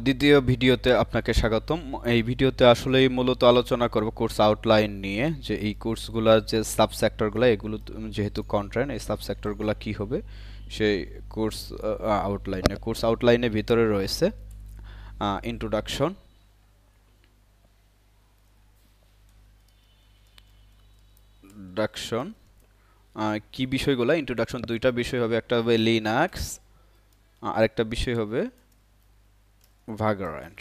দ্বিতীয় ভিডিওতে আপনাকে স্বাগতম। এই ভিডিওতে আসলেই মূলত আলোচনা করব কোর্স আউটলাইন নিয়ে, যে এই কোর্সগুলোর যে সাবসেক্টরগুলো, এগুলো যেহেতু কন্টেন্ট, এই সাবসেক্টরগুলো কি হবে সেই কোর্স আউটলাইনে। কোর্স আউটলাইনের ভিতরে রয়েছে ইন্ট্রোডাকশন, ডাকশন, কি বিষয়গুলো ইন্ট্রোডাকশন, দুইটা বিষয় হবে, একটা হবে লিনাক্স, আরেকটা বিষয় হবে ভাগ্রান্ট।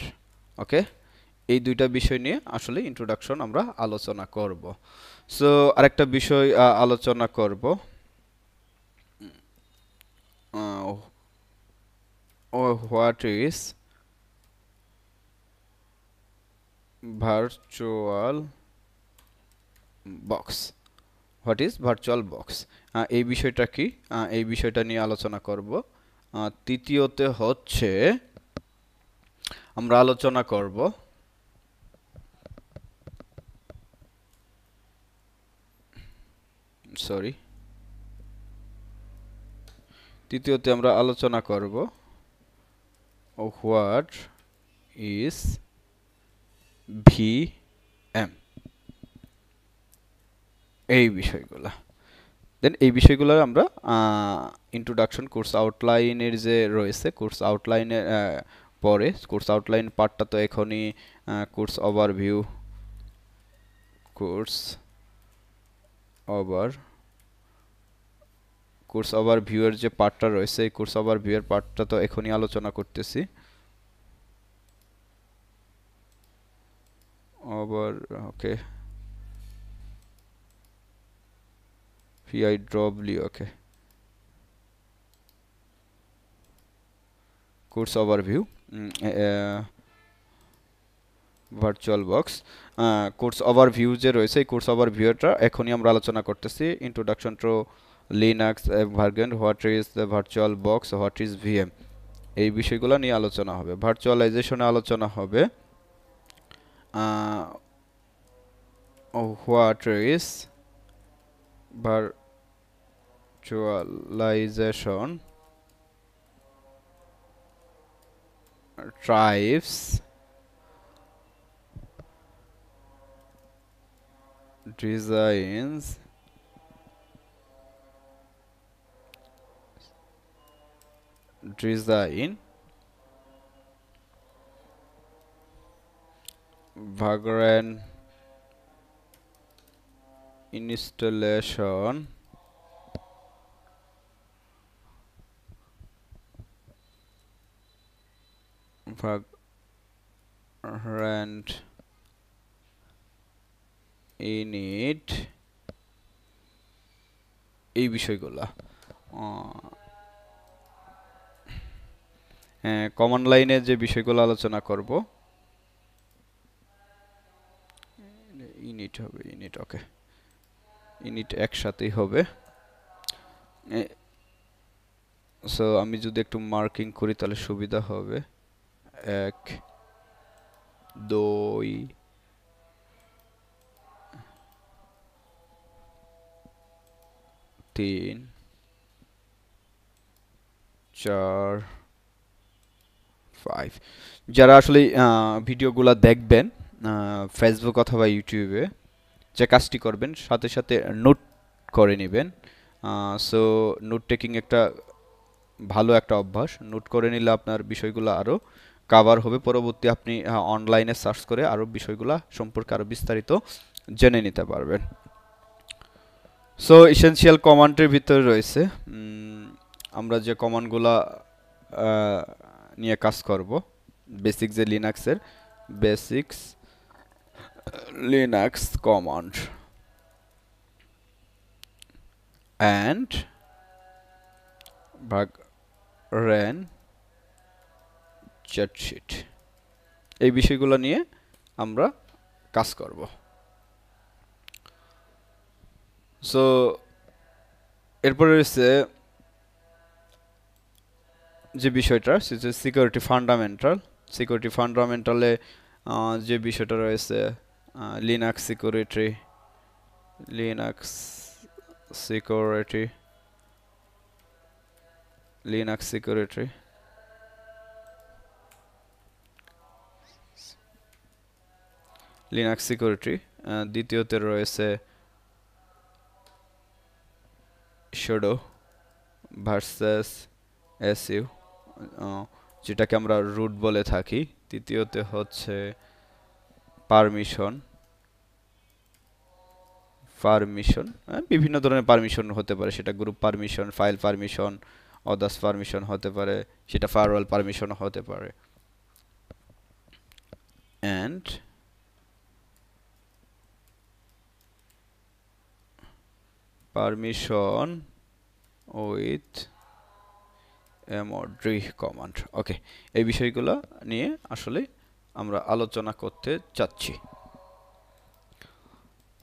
ওকে, এই দুইটা বিষয় নিয়ে আসলে ইন্ট্রোডাকশন আমরা আলোচনা করব। সো আরেকটা বিষয় আলোচনা করব, what is virtual box. What is virtual box, এই বিষয়টা কি, এই বিষয়টা নিয়ে আলোচনা করব। তৃতীয়তে হচ্ছে আমরা আলোচনা করব সরি তৃতীয়তে আমরা আলোচনা করব হোয়াট ইজ ভিএম, এই বিষয়গুলো। দেন এই বিষয়গুলো আমরা ইন্ট্রোডাকশন কোর্স আউটলাইনের যে রয়েছে, কোর্স আউটলাইনের পরে কোর্স আউটলাইন পার্টটা তো এখনই, course overview, course over course ওভারভিউয়ের যে পার্টটা রয়েছে, এই কোর্স ওভারভিউয়ের পার্টটা তো এখনই আলোচনা করতেছি। Over okay, VIW okay, course overview, virtual box, course overview যে রয়েছে, এই কোর্স ওভারভিউটা এখনই আমরা আলোচনা করতেছি। Introduction to Linux Vagrant, what is the virtual box, what is VM, এই বিষয়গুলো নিয়ে আলোচনা হবে। ভার্চুয়ালাইজেশনে আলোচনা হবে what is virtualization types designs design Vagrant installation Vagrant init, এই বিষয়গুলা। হ্যাঁ, কমন লাইনে যে বিষয়গুলো আলোচনা করব, ইনিট হবে, ইনিট ওকে, ইনিট একসাথেই হবে। সো আমি যদি একটু মার্কিং করি তাহলে সুবিধা হবে। 1 2 3 4 5। যারা আসলে ভিডিওগুলো দেখবেন ফেসবুক অথবা ইউটিউবে, যে কাজটি করবেন সাথে সাথে নোট করে নেবেন। সো নোট টেকিং একটা ভালো একটা অভ্যাস। নোট করে নিলে আপনার বিষয়গুলো আরও কাভার হবে, পরবর্তী আপনি অনলাইনে সার্চ করে আরও বিষয়গুলো সম্পর্কে আরও বিস্তারিত জেনে নিতে পারবেন। সো এসেনশিয়াল কমান্ডের ভিতরে রয়েছে আমরা যে কমান্ডগুলা নিয়ে কাজ করব, বেসিক যে লিনাক্সের বেসিক্স লিনাক্স কমান্ড অ্যান্ড ভাগ্রান্ট চার্টশিট, এই বিষয়গুলো নিয়ে আমরা কাজ করব। সো এরপরে রয়েছে যে বিষয়টা, সেটা সিকিউরিটি ফান্ডামেন্টাল। সিকিউরিটি ফান্ডামেন্টালে যে বিষয়টা রয়েছে Linux security, Linux security, Linux security, Linux security, দ্বিতীয়তে রয়েছে সুডো ভার্সেস এসইউ, যেটাকে আমরা রুট বলে থাকি। তৃতীয়তে হচ্ছে পারমিশন, বিভিন্ন ধরনের পারমিশন হতে পারে, সেটা group permission, file permission, others permission হতে পারে, সেটা ফায়ারওয়াল পারমিশন হতে পারে। And permission with md command. Okay, এই বিষয়গুলো নিয়ে আসলে আমরা আলোচনা করতে চাচ্ছি।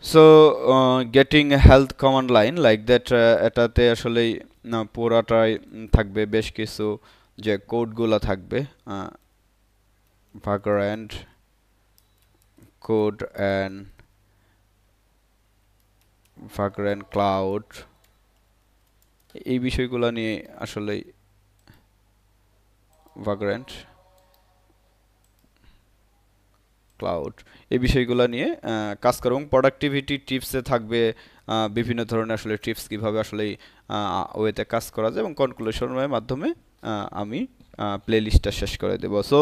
So getting health command line like that, এটাতে আসলে পুরাটাই থাকবে বেশ কিছু যে কোডগুলো থাকবে, vagrant code and vagrant cloud, এই বিষয়গুলো নিয়ে আসলে vagrant ক্লাউড এই বিষয়গুলো নিয়ে কাজ করব। এবং প্রোডাক্টিভিটি টিপসে থাকবে বিভিন্ন ধরনের আসলে টিপস কিভাবে আসলে ওয়েতে কাজ করা যায়, এবং কনক্লুশনের মাধ্যমে আমি প্লেলিস্টটা শেষ করে দেব। সো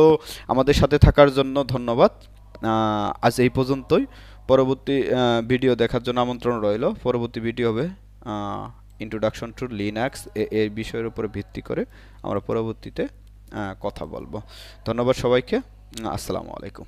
আমাদের সাথে থাকার জন্য ধন্যবাদ। আজ এই পর্যন্তই। পরবর্তী ভিডিও দেখার জন্য আমন্ত্রণ রইল। পরবর্তী ভিডিও হবে ইন্ট্রোডাকশন টু লিনাক্স, এই বিষয়ের উপরে ভিত্তি করে আমরা পরবর্তীতে কথা বলবো। ধন্যবাদ সবাইকে। আসসালামু আলাইকুম।